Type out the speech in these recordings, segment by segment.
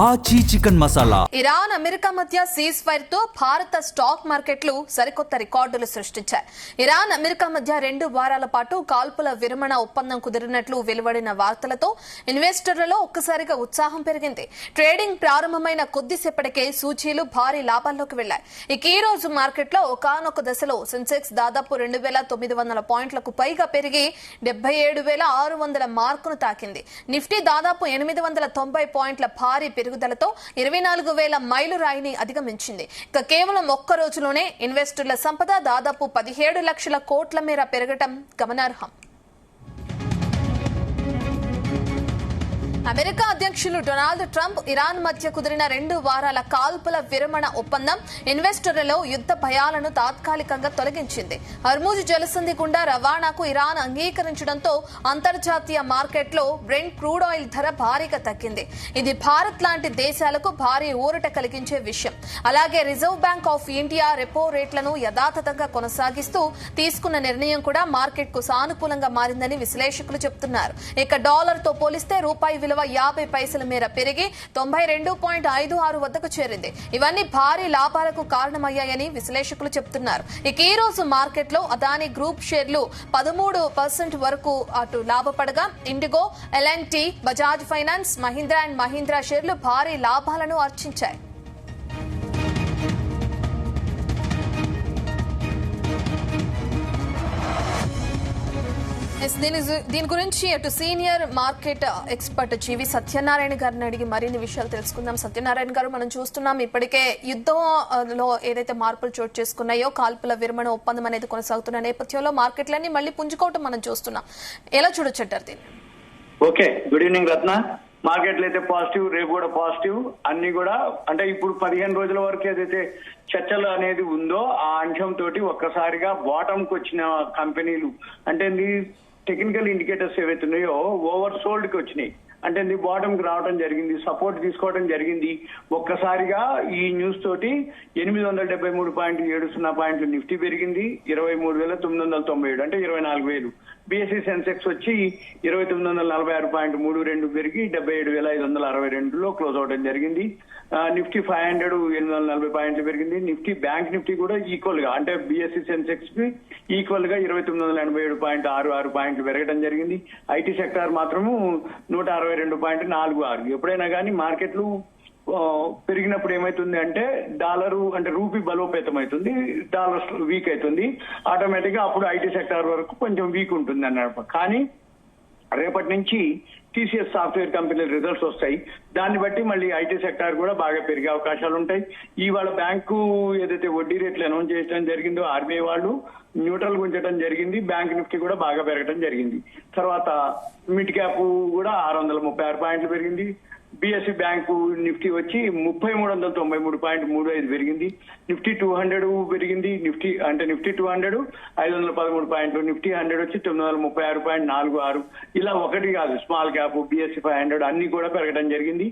ఆచి chicken masala. Iran America మధ్య cease fire తో భారత స్టాక్ మార్కెట్లు సరికొత్త రికార్డులు సృష్టించాయి. ఇరాన్ అమెరికా మధ్య 2 వారాల పాటు కాల్పుల విరమణ ఒప్పందం కుదిరినట్లు వెలువడిన వార్తలతో ఇన్వెస్టర్లలో ఒక్కసారిగా ఉత్సాహం పెరిగింది. ట్రేడింగ్ ప్రారంభమైన కొద్దిసేపటికే సూచీలు భారీ లాభాల్లోకి వెళ్లాయి. ఇక ఈ రోజు మార్కెట్లో ఒకానొక దశలో సెన్సెక్స్ దాదాపు 2,900 పాయింట్లకు పైగా పెరిగి 77,600 మార్కును తాకింది. నిఫ్టీ దాదాపు 890 పాయింట్ల భారీ పెరుగుదలతో 24,000 మైలురాయిని అధిగమించింది. ఇక కేవలం ఒక్క రోజులోనే ఇన్వెస్టర్ల సంపద దాదాపు 17 లక్షల కోట్ల మేర పెరగటం గమనార్హం. అమెరికా అధ్యక్షులు డొనాల్డ్ ట్రంప్ ఇరాన్ మధ్య కుదిరిన 2 వారాల కాల్పుల విరమణ ఒప్పందం ఇన్వెస్టర్లలో యుద్ధ భయాలను తాత్కాలికంగా తొలగించింది. హర్ముజ్ జలసంధి గుండా రవాణాకు ఇరాన్ అంగీకరించడంతో అంతర్జాతీయ మార్కెట్లో బ్రెంట్ క్రూడ్ ఆయిల్ ధర భారీగా తగ్గింది. ఇది భారత్ లాంటి దేశాలకు భారీ ఊరట కలిగించే విషయం. అలాగే reserve bank of India repo రేట్లను యథాతథంగా కొనసాగిస్తూ తీసుకున్న నిర్ణయం కూడా మార్కెట్ కు సానుకూలంగా మారిందని విశ్లేషకులు చెబుతున్నారు. ఇక డాలర్ తో పోలిస్తే రూపాయి విలువ 50 పైసల మేర పెరిగి 92.56 వద్దకు చేరింది. ఇవన్నీ భారీ లాభాలకు కారణమయ్యాయని విశ్లేషకులు చెబుతున్నారు. ఇక ఈ రోజు మార్కెట్లో అదానీ గ్రూప్ షేర్లు 13% వరకు అటు లాభపడగా ఇండిగో, ఎల్ఎన్టీ, బజాజ్ ఫైనాన్స్, మహీంద్రా అండ్ మహీంద్రా షేర్లు భారీ లాభాలను ఆర్జించాయి. దీని గురించి అటు senior market expert GV Satyanarayana గారిని అడిగి మరిన్ని విషయాలు తెలుసుకుందాం. సత్యనారాయణ గారు, మనం చూస్తున్నాం ఇప్పటికే యుద్ధంలో ఏదైతే మార్పులు చోటు చేసుకున్నాయో కాల్పుల విరమణ ఒప్పందం అనేది కొనసాగుతున్న నేపథ్యంలో మార్కెట్లన్నీ మళ్ళీ పుంజుకోవటం మనం చూస్తున్నాం. ఎలా చూడొచ్చంటారు దీన్ని? ఓకే, గుడ్ ఈవినింగ్ రత్న. మార్కెట్లు అయితే పాజిటివ్, రేపు కూడా పాజిటివ్. అన్ని కూడా అంటే ఇప్పుడు 15 రోజుల వరకు ఏదైతే చర్చలు అనేది ఉందో ఆ అంశంతో ఒక్కసారిగా బాటంకి వచ్చిన కంపెనీలు అంటే టెక్నికల్ ఇండికేటర్స్ ఏవైతే ఉన్నాయో ఓవర్ సోల్డ్ కి వచ్చినాయి. అంటే బాటమ్ కి రావడం జరిగింది, సపోర్ట్ తీసుకోవడం జరిగింది. ఒక్కసారిగా ఈ న్యూస్ తోటి 873.70 పాయింట్లు నిఫ్టీ పెరిగింది, 23,997 అంటే 24,000. బిఎస్సి సెన్సెక్స్ వచ్చి 2,946.32 పెరిగి 77,562లో క్లోజ్ అవడం జరిగింది. నిఫ్టీ 500 840 పాయింట్లు పెరిగింది. నిఫ్టీ బ్యాంక్ నిఫ్టీ కూడా ఈక్వల్ గా అంటే బిఎస్సి సెన్సెక్స్ కి ఈక్వల్ గా 2,987.66 పాయింట్లు పెరగడం జరిగింది. ఐటీ సెక్టార్ మాత్రము 162.46. ఎప్పుడైనా కానీ మార్కెట్లు పెరిగినప్పుడు ఏమైతుంది అంటే డాలరు అంటే రూపీ బలోపేతం అవుతుంది, డాలర్ వీక్ అవుతుంది. ఆటోమేటిక్ గా అప్పుడు ఐటీ సెక్టార్ వరకు కొంచెం వీక్ ఉంటుంది అన్నమాట. కానీ రేపటి నుంచి టీసీఎస్ సాఫ్ట్వేర్ కంపెనీ రిజల్ట్స్ వస్తాయి. దాన్ని బట్టి మళ్ళీ ఐటీ సెక్టార్ కూడా బాగా పెరిగే అవకాశాలు ఉంటాయి. ఇవాళ బ్యాంకు ఏదైతే వడ్డీ రేట్లు అనౌన్స్ చేయడం జరిగిందో ఆర్బీఐ వాళ్ళు న్యూట్రల్ ఉంచడం జరిగింది. బ్యాంక్ నిఫ్టీ కూడా బాగా పెరగడం జరిగింది. తర్వాత మిడ్ క్యాప్ కూడా 636 పాయింట్లు పెరిగింది. బిఎస్సి బ్యాంకు నిఫ్టీ వచ్చి 3,393.35 పెరిగింది. నిఫ్టీ 200 పెరిగింది. నిఫ్టీ 200 513 పాయింట్లు. నిఫ్టీ 100 వచ్చి 936.46. ఇలా ఒకటి కాదు, స్మాల్ క్యాప్, బిఎస్సి 500 అన్ని కూడా పెరగడం జరిగింది.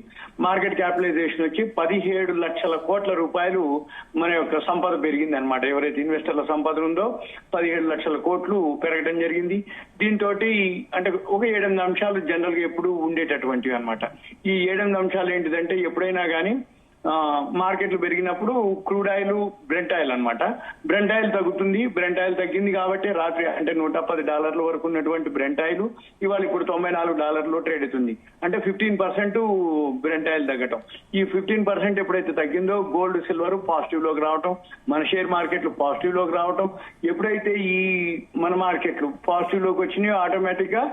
మార్కెట్ క్యాపిటలైజేషన్ వచ్చి 17 లక్షల కోట్ల రూపాయలు మన యొక్క సంపద పెరిగింది అనమాట. ఎవరైతే ఇన్వెస్టర్ల సంపద ఉందో 17 లక్షల కోట్లు పెరగడం జరిగింది. దీంతో అంటే ఒక 7-8 అంశాలు జనరల్ గా ఎప్పుడు ఉండేటటువంటివి అనమాట. ఈ 7-8 అంశాలు ఏంటిదంటే ఎప్పుడైనా కానీ మార్కెట్లు పెరిగినప్పుడు క్రూడ్ ఆయిల్, బ్రెంట్ ఆయిల్ అనమాట. బ్రెంట్ ఆయిల్ తగ్గుతుంది. బ్రెంట్ ఆయిల్ తగ్గింది కాబట్టి రాత్రి అంటే $110 వరకు ఉన్నటువంటి బ్రెంట్ ఆయిల్ ఇవాళ ఇప్పుడు $94 ట్రేడ్ అవుతుంది. అంటే 15% బ్రెంట్ ఆయిల్ తగ్గటం. ఈ 15% ఎప్పుడైతే తగ్గిందో గోల్డ్, సిల్వర్ పాజిటివ్ లోకి రావటం, మన షేర్ మార్కెట్లు పాజిటివ్ లోకి రావటం. ఎప్పుడైతే ఈ మన మార్కెట్లు పాజిటివ్ లోకి వచ్చినాయో ఆటోమేటిక్ గా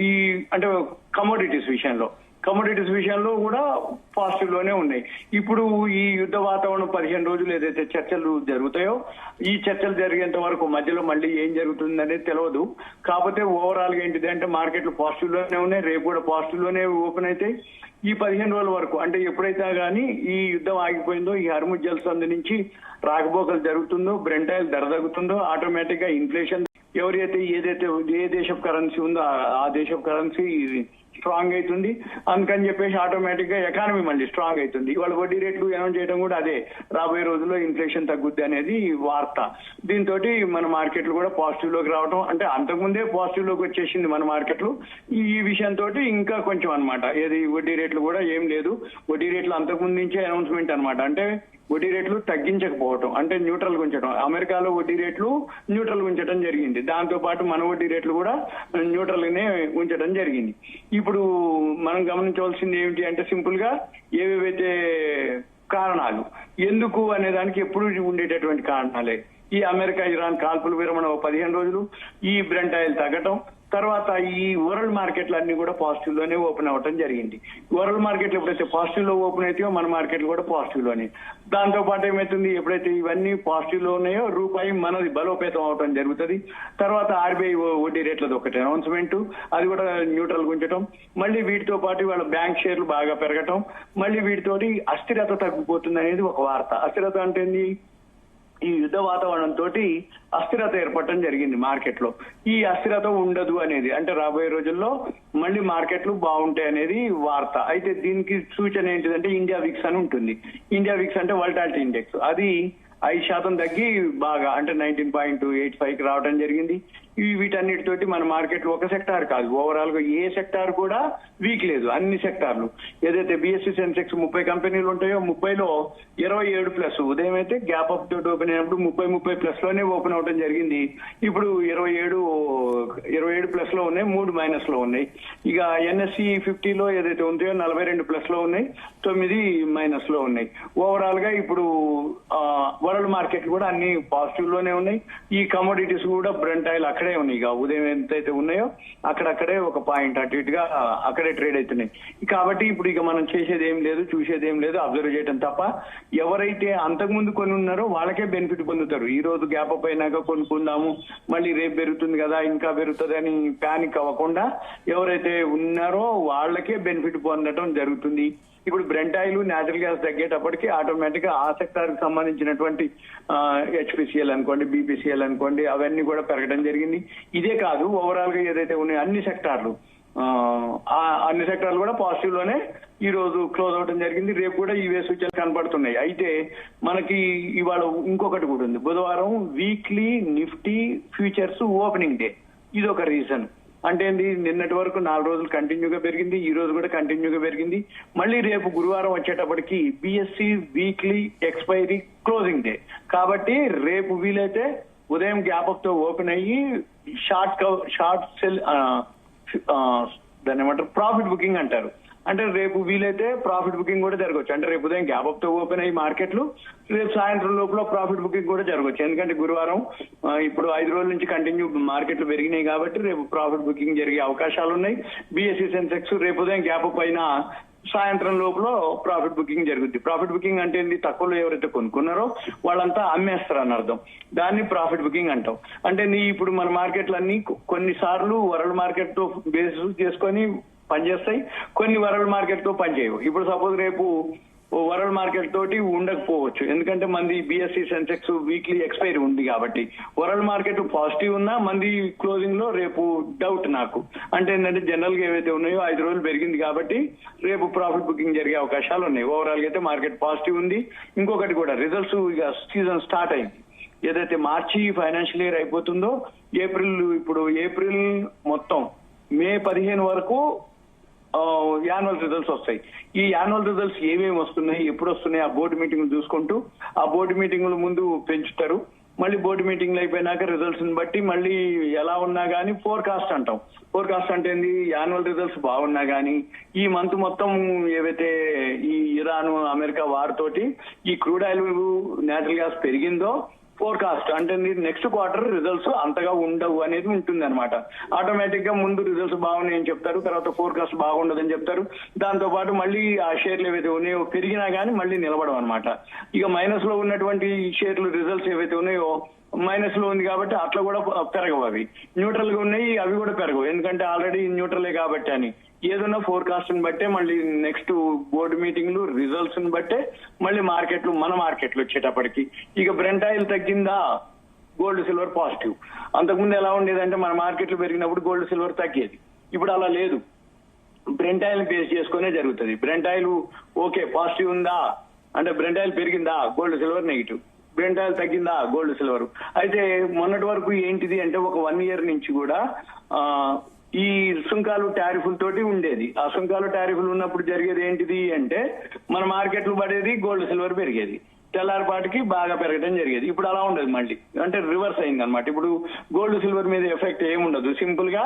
ఈ అంటే కమోడిటీస్ విషయంలో కూడా పాజిటివ్ లోనే ఉన్నాయి. ఇప్పుడు ఈ యుద్ధ వాతావరణం 15 రోజులు ఏదైతే చర్చలు జరుగుతాయో ఈ చర్చలు జరిగేంత వరకు మధ్యలో మళ్ళీ ఏం జరుగుతుంది అనేది తెలియదు. కాకపోతే ఓవరాల్ గా ఏంటిది అంటే మార్కెట్లు పాజిటివ్ లోనే ఉన్నాయి. రేపు కూడా పాజిటివ్ లోనే ఓపెన్ అవుతాయి. ఈ 15 రోజుల వరకు అంటే ఎప్పుడైతే కానీ ఈ యుద్ధం ఆగిపోయిందో, ఈ హర్ముజ్ జలసంధి నుంచి రాకపోకలు జరుగుతుందో, బ్రెంట్ ఆయిల్ ధర తగ్గుతుందో, ఆటోమేటిక్ గా ఇన్ఫ్లేషన్ ఎవరైతే ఏ దేశపు కరెన్సీ ఉందో ఆ దేశపు కరెన్సీ స్ట్రాంగ్ అవుతుంది. అందుకని చెప్పేసి ఆటోమేటిక్ గా ఎకానమీ మళ్ళీ స్ట్రాంగ్ అవుతుంది. ఇవాళ వడ్డీ రేట్లు అనౌన్స్ చేయడం కూడా అదే, రాబోయే రోజుల్లో ఇన్ఫ్లేషన్ తగ్గుద్ది అనేది వార్త. దీంతో మన మార్కెట్లు కూడా పాజిటివ్ లోకి రావడం, అంటే అంతకుముందే పాజిటివ్ లోకి వచ్చేసింది మన మార్కెట్లు. ఈ విషయంతో ఇంకా కొంచెం అన్నమాట, ఏది వడ్డీ రేట్లు కూడా ఏం లేదు, వడ్డీ రేట్లు అంతకుముందు నుంచే అనౌన్స్మెంట్ అన్నమాట. అంటే వడ్డీ రేట్లు తగ్గించకపోవటం, అంటే న్యూట్రల్ గా ఉంచడం. అమెరికాలో వడ్డీ రేట్లు న్యూట్రల్ గా ఉంచడం జరిగింది, దాంతో పాటు మన వడ్డీ రేట్లు కూడా న్యూట్రల్ గానే ఉంచడం జరిగింది. ఇప్పుడు మనం గమనించవలసింది ఏమిటి అంటే సింపుల్ గా ఏవేవైతే కారణాలు ఎందుకు అనే దానికి ఎప్పుడు ఉండేటటువంటి కారణాలే. ఈ అమెరికా ఇరాన్ కాల్పుల విరమణ 15 రోజులు, ఈ బ్రెంట్ ఆయిల్ తగ్గటం, తర్వాత ఈ వరల్డ్ మార్కెట్లు అన్ని కూడా పాజిటివ్ లోనే ఓపెన్ అవ్వడం జరిగింది. వరల్డ్ మార్కెట్లు ఎప్పుడైతే పాజిటివ్ లో ఓపెన్ అవుతాయో మన మార్కెట్లు కూడా పాజిటివ్ లోనే. దాంతో పాటు ఏమైతుంది, ఎప్పుడైతే ఇవన్నీ పాజిటివ్ లో ఉన్నాయో రూపాయి మనది బలోపేతం అవడం జరుగుతుంది. తర్వాత ఆర్బీఐ వడ్డీ రేట్లది ఒకటి అనౌన్స్మెంట్, అది కూడా న్యూట్రల్ ఉంచడం, మళ్ళీ వీటితో పాటు వాళ్ళ బ్యాంక్ షేర్లు బాగా పెరగటం, మళ్ళీ వీటితోటి అస్థిరత తగ్గిపోతుంది అనేది ఒక వార్త. అస్థిరత అంటే ఏంది, ఈ యుద్ధ వాతావరణంతో అస్థిరత ఏర్పడటం జరిగింది మార్కెట్ లో. ఈ అస్థిరత ఉండదు అనేది, అంటే రాబోయే రోజుల్లో మళ్ళీ మార్కెట్లు బాగుంటాయి అనేది వార్త. అయితే దీనికి సూచన ఏంటిదంటే ఇండియా విక్స్ అని ఉంటుంది. ఇండియా విక్స్ అంటే వోల్టాలిటీ ఇండెక్స్, అది 5% తగ్గి బాగా అంటే 19.85కి రావడం జరిగింది. వీటన్నిటితోటి మన మార్కెట్ ఒక సెక్టార్ కాదు, ఓవరాల్ గా ఏ సెక్టార్ కూడా వీక్ లేదు, అన్ని సెక్టార్లు. ఏదైతే బిఎస్సి సెన్సెక్స్ 30 కంపెనీలు ఉంటాయో 30లో 27+, ఉదయం అయితే గ్యాప్ అప్ తోటి ఓపెన్ అయినప్పుడు 30+ లోనే ఓపెన్ అవడం జరిగింది. ఇప్పుడు 27+ లో ఉన్నాయి, 3 మైనస్ లో ఉన్నాయి. ఇక ఎన్ఎస్సి 50లో ఏదైతే ఉందో 42+ లో ఉన్నాయి, 9 మైనస్ లో ఉన్నాయి. ఓవరాల్ గా ఇప్పుడు వరల్డ్ మార్కెట్ కూడా అన్ని పాజిటివ్ లోనే ఉన్నాయి. ఈ కమోడిటీస్ కూడా బ్రెంట్ ఆయిల్ అక్కడే ఉన్నాయి, ఇక ఉదయం ఎంతైతే ఉన్నాయో అక్కడక్కడే ఒక పాయింట్ అటు ఇటుగా అక్కడే ట్రేడ్ అవుతున్నాయి. కాబట్టి ఇప్పుడు ఇక మనం చేసేది ఏం లేదు, చూసేది ఏం లేదు, అబ్జర్వ్ చేయడం తప్ప. ఎవరైతే అంతకుముందు కొని ఉన్నారో వాళ్ళకే బెనిఫిట్ పొందుతారు. ఈ రోజు గ్యాప్ అప్ అయినాక కొనుక్కుందాము, మళ్ళీ రేపు పెరుగుతుంది కదా ఇంకా పెరుగుతుంది అని ప్యానిక్ అవ్వకుండా ఎవరైతే ఉన్నారో వాళ్ళకే బెనిఫిట్ పొందడం జరుగుతుంది. ఇప్పుడు బ్రెంట్ ఆయిల్, నేచురల్ గ్యాస్ తగ్గేటప్పటికి ఆటోమేటిక్ గా ఆ సెక్టార్ కి సంబంధించినటువంటి హెచ్పిసిఎల్ అనుకోండి, బీపీసీఎల్ అనుకోండి, అవన్నీ కూడా పెరగడం జరిగింది. ఇదే కాదు, ఓవరాల్ గా ఏదైతే ఉన్నాయో అన్ని సెక్టార్లు కూడా పాజిటివ్ లోనే ఈ రోజు క్లోజ్ అవడం జరిగింది. రేపు కూడా ఇవే సూచనలు కనబడుతున్నాయి. అయితే మనకి ఇవాళ ఇంకొకటి కూడా ఉంది, బుధవారం weekly Nifty futures opening day. ఇది ఒక రీజన్. అంటే ఏంది, నిన్నటి వరకు 4 రోజులు కంటిన్యూగా పెరిగింది, ఈ రోజు కూడా కంటిన్యూగా పెరిగింది. మళ్ళీ రేపు గురువారం వచ్చేటప్పటికి BSc weekly expiry closing day. కాబట్టి రేపు వీలైతే ఉదయం గ్యాప్ అప్ తో ఓపెన్ అయ్యి షార్ట్ సెల్ దాన్ని ఏమంటారు, ప్రాఫిట్ బుకింగ్ అంటారు. అంటే రేపు వీలైతే ప్రాఫిట్ బుకింగ్ కూడా జరగవచ్చు. అంటే రేపు ఉదయం గ్యాప్ అప్ తో ఓపెన్ అయ్యి మార్కెట్లు రేపు సాయంత్రం లోపల ప్రాఫిట్ బుకింగ్ కూడా జరగవచ్చు. ఎందుకంటే గురువారం ఇప్పుడు 5 రోజుల నుంచి కంటిన్యూ మార్కెట్లు పెరిగినాయి కాబట్టి రేపు ప్రాఫిట్ బుకింగ్ జరిగే అవకాశాలు ఉన్నాయి. బిఎస్సి సెన్సెక్స్ రేపు ఉదయం గ్యాప్ అప్ అయినా సాయంత్రం లోపల ప్రాఫిట్ బుకింగ్ జరుగుద్ది. ప్రాఫిట్ బుకింగ్ అంటే ఏంటి, తక్కువలో ఎవరైతే కొనుక్కున్నారో వాళ్ళంతా అమ్మేస్తారు అని అర్థం. దాన్ని ప్రాఫిట్ బుకింగ్ అంటాం. అంటే ఇప్పుడు మన మార్కెట్లన్నీ కొన్నిసార్లు వరల్డ్ మార్కెట్ తో బేస్ చేసుకొని పనిచేస్తాయి, కొన్ని వరల్డ్ మార్కెట్ తో పనిచేయవు. ఇప్పుడు సపోజ్ రేపు వరల్డ్ మార్కెట్ తోటి ఉండకపోవచ్చు, ఎందుకంటే మంది బిఎస్సి సెన్సెక్స్ వీక్లీ ఎక్స్పైరీ ఉంది కాబట్టి. వరల్డ్ మార్కెట్ పాజిటివ్ ఉన్నా మంది క్లోజింగ్ లో రేపు డౌట్ నాకు. అంటే ఏంటంటే జనరల్ గా ఏవైతే ఉన్నాయో 5 రోజులు పెరిగింది కాబట్టి రేపు ప్రాఫిట్ బుకింగ్ జరిగే అవకాశాలు ఉన్నాయి. ఓవరాల్ గా అయితే మార్కెట్ పాజిటివ్ ఉంది. ఇంకొకటి కూడా రిజల్ట్స్ ఇక సీజన్ స్టార్ట్ అయింది. ఏదైతే మార్చి ఫైనాన్షియల్ ఇయర్ అయిపోతుందో ఏప్రిల్ మొత్తం మే 15 వరకు యాన్యువల్ రిజల్ట్స్ వస్తాయి. ఈ యాన్యువల్ రిజల్ట్స్ ఏమేమి వస్తున్నాయి, ఎప్పుడు వస్తున్నాయి, ఆ బోర్డు మీటింగ్ చూసుకుంటూ ఆ బోర్డు మీటింగ్ల ముందు పెంచుతారు. మళ్ళీ బోర్డు మీటింగ్లు అయిపోయినాక రిజల్ట్స్ ని బట్టి మళ్ళీ ఎలా ఉన్నా గానీ ఫోర్కాస్ట్ అంటాం. ఫోర్కాస్ట్ అంటే ఏంది, యాన్యువల్ రిజల్ట్స్ బాగున్నా గానీ ఈ మంత్ మొత్తం ఏవైతే ఈ ఇరాన్ అమెరికా వార్ తోటి ఈ క్రూడ్ ఆయిల్ నేచురల్ గ్యాస్ పెరిగిందో ఫోర్కాస్ట్ అంటే నెక్స్ట్ క్వార్టర్ రిజల్ట్స్ అంతగా ఉండవు అనేది ఉంటుంది అనమాట. ఆటోమేటిక్ గా ముందు రిజల్ట్స్ బాగున్నాయని చెప్తారు, తర్వాత ఫోర్కాస్ట్ బాగుండదని చెప్తారు. దాంతో పాటు మళ్ళీ ఆ షేర్లు ఏవైతే ఉన్నాయో పెరిగినా గానీ మళ్ళీ నిలబడవు అనమాట. ఇక మైనస్ లో ఉన్నటువంటి షేర్లు రిజల్ట్స్ ఏవైతే ఉన్నాయో మైనస్ లో ఉంది కాబట్టి అట్లా కూడా పెరగవు. అవి న్యూట్రల్ గా ఉన్నాయి, అవి కూడా పెరగవు, ఎందుకంటే ఆల్రెడీ న్యూట్రలే కాబట్టి అని. ఏదన్నా ఫోర్కాస్ట్ ని బట్టే మళ్ళీ నెక్స్ట్ బోర్డు మీటింగ్లు రిజల్ట్స్ ని బట్టే మళ్ళీ మన మార్కెట్లు వచ్చేటప్పటికి. ఇక బ్రెంట్ ఆయిల్ తగ్గిందా, గోల్డ్ సిల్వర్ పాజిటివ్. అంతకుముందు ఎలా ఉండేదంటే మన మార్కెట్లు పెరిగినప్పుడు గోల్డ్ సిల్వర్ తగ్గేది. ఇప్పుడు అలా లేదు. బ్రెంట్ ఆయిల్ బేస్ చేసుకునే జరుగుతుంది. బ్రెంట్ ఆయిల్ ఓకే పాజిటివ్ ఉందా అంటే బ్రెంట్ ఆయిల్ పెరిగిందా gold silver negative, Brent oil తగ్గిందా గోల్డ్ సిల్వర్. అయితే మొన్నటి వరకు ఏంటిది అంటే ఒక 1 year నుంచి కూడా ఈ సుంకాలు టారిఫ్ల తోటి ఉండేది. ఆ సుంకాలు టారిఫ్లు ఉన్నప్పుడు జరిగేది ఏంటిది అంటే మన మార్కెట్లు పడేది, గోల్డ్ సిల్వర్ పెరిగేది, తెల్లారిపాటికి బాగా పెరగడం జరిగేది. ఇప్పుడు అలా ఉండదు, మళ్ళీ అంటే రివర్స్ అయింది అనమాట. ఇప్పుడు గోల్డ్ సిల్వర్ మీద ఎఫెక్ట్ ఏముండదు. సింపుల్ గా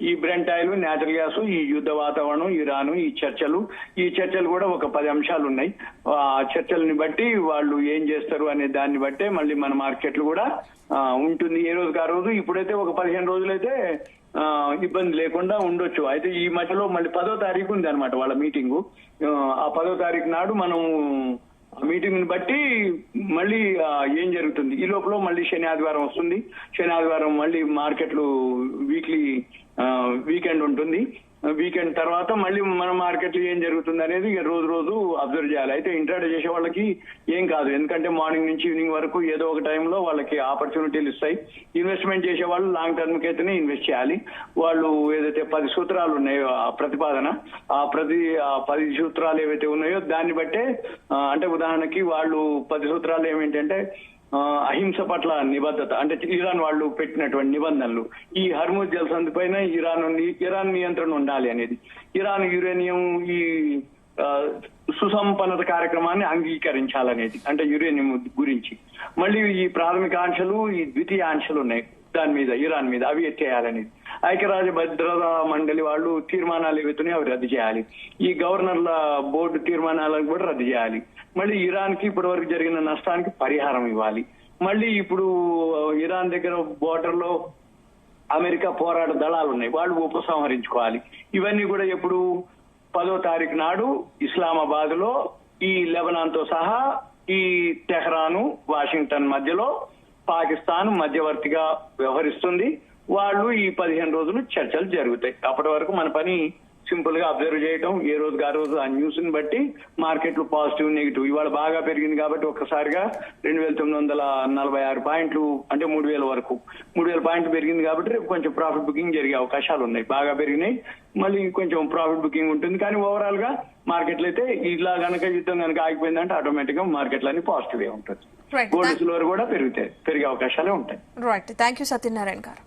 ఈ బ్రెంట్ ఆయిల్, నేచురల్ గ్యాస్, ఈ యుద్ధ వాతావరణం, ఇరాను, ఈ చర్చలు కూడా ఒక 10 అంశాలు ఉన్నాయి. ఆ చర్చల్ని బట్టి వాళ్ళు ఏం చేస్తారు అనే దాన్ని బట్టే మళ్ళీ మన మార్కెట్లు కూడా ఉంటుంది ఏ రోజుకి ఆ రోజు. ఇప్పుడైతే ఒక 15 రోజులైతే ఇబ్బంది లేకుండా ఉండొచ్చు. అయితే ఈ మధ్యలో మళ్ళీ 10వ తారీఖు ఉంది అనమాట వాళ్ళ మీటింగు. ఆ 10వ తారీఖు నాడు మనం మీటింగ్ ని బట్టి మళ్ళీ ఏం జరుగుతుంది. ఈ లోపల మళ్ళీ శని ఆదివారం వస్తుంది. శని ఆదివారం మళ్ళీ మార్కెట్లు వీకెండ్ ఉంటుంది. వీకెండ్ తర్వాత మళ్ళీ మన మార్కెట్లు ఏం జరుగుతుంది అనేది రోజు రోజు అబ్జర్వ్ చేయాలి. అయితే ఇంట్రాడే చేసే వాళ్ళకి ఏం కాదు, ఎందుకంటే మార్నింగ్ నుంచి ఈవినింగ్ వరకు ఏదో ఒక టైంలో వాళ్ళకి ఆపర్చునిటీలు ఇస్తాయి. ఇన్వెస్ట్మెంట్ చేసే వాళ్ళు లాంగ్ టర్మ్ కి అయితేనే ఇన్వెస్ట్ చేయాలి. వాళ్ళు ఏదైతే 10 సూత్రాలు ఉన్నాయో ఆ ప్రతిపాదన, ఆ 10 సూత్రాలు ఏవైతే ఉన్నాయో దాన్ని బట్టే అంటే ఉదాహరణకి వాళ్ళు 10 సూత్రాలు ఏమిటంటే అహింస పట్ల నిబద్ధత, అంటే ఇరాన్ వాళ్ళు పెట్టినటువంటి నిబంధనలు, ఈ హర్ముజ్ జలసంధి పైన ఇరాన్ నియంత్రణ ఉండాలి అనేది, ఇరాన్ యురేనియం ఈ సుసంపన్నత కార్యక్రమాన్ని అంగీకరించాలనేది, అంటే యురేనియం గురించి. మళ్ళీ ఈ ప్రాథమిక ఆంక్షలు, ఈ ద్వితీయ ఆంక్షలు ఉన్నాయి దాని మీద, ఇరాన్ మీద, అవి ఎత్తేయాలనేది. ఐక్యరాజ్య భద్రతా మండలి వాళ్ళు తీర్మానాలు ఏవైతున్నాయో అవి రద్దు చేయాలి. ఈ గవర్నర్ల బోర్డు తీర్మానాలను కూడా రద్దు చేయాలి. మళ్ళీ ఇరాన్ కి ఇప్పటి వరకు జరిగిన నష్టానికి పరిహారం ఇవ్వాలి. మళ్ళీ ఇప్పుడు ఇరాన్ దగ్గర బోర్డర్ లో అమెరికా పోరాట దళాలు ఉన్నాయి, వాళ్ళు ఉపసంహరించుకోవాలి. ఇవన్నీ కూడా ఎప్పుడు 10వ తారీఖు నాడు ఇస్లామాబాద్ లో ఈ లెబనాన్ తో సహా ఈ టెహ్రాను, వాషింగ్టన్ మధ్యలో పాకిస్తాన్ మధ్యవర్తిగా వ్యవహరిస్తుంది. వాళ్ళు ఈ 15 రోజులు చర్చలు జరుగుతాయి. అప్పటి వరకు మన పని సింపుల్ గా అబ్జర్వ్ చేయటం, ఏ రోజుకి ఆ రోజు ఆ న్యూస్ ని బట్టి మార్కెట్లు పాజిటివ్, నెగిటివ్. ఇవాళ బాగా పెరిగింది కాబట్టి ఒక్కసారిగా 2946 పాయింట్లు, అంటే 3000 వరకు 3000 పాయింట్లు పెరిగింది కాబట్టి రేపు కొంచెం ప్రాఫిట్ బుకింగ్ జరిగే అవకాశాలు ఉన్నాయి. బాగా పెరిగినాయి, మళ్ళీ కొంచెం ప్రాఫిట్ బుకింగ్ ఉంటుంది. కానీ ఓవరాల్ గా మార్కెట్లు అయితే ఇలా గనక యుద్ధం కనుక ఆగిపోయిందంటే ఆటోమేటిక్ గా మార్కెట్లు అన్ని పాజిటివ్ ఉంటుంది. గోల్డ్ సిల్వర్ కూడా పెరిగే అవకాశాలే ఉంటాయి. రైట్, థ్యాంక్ యూ సత్యనారాయణ గారు.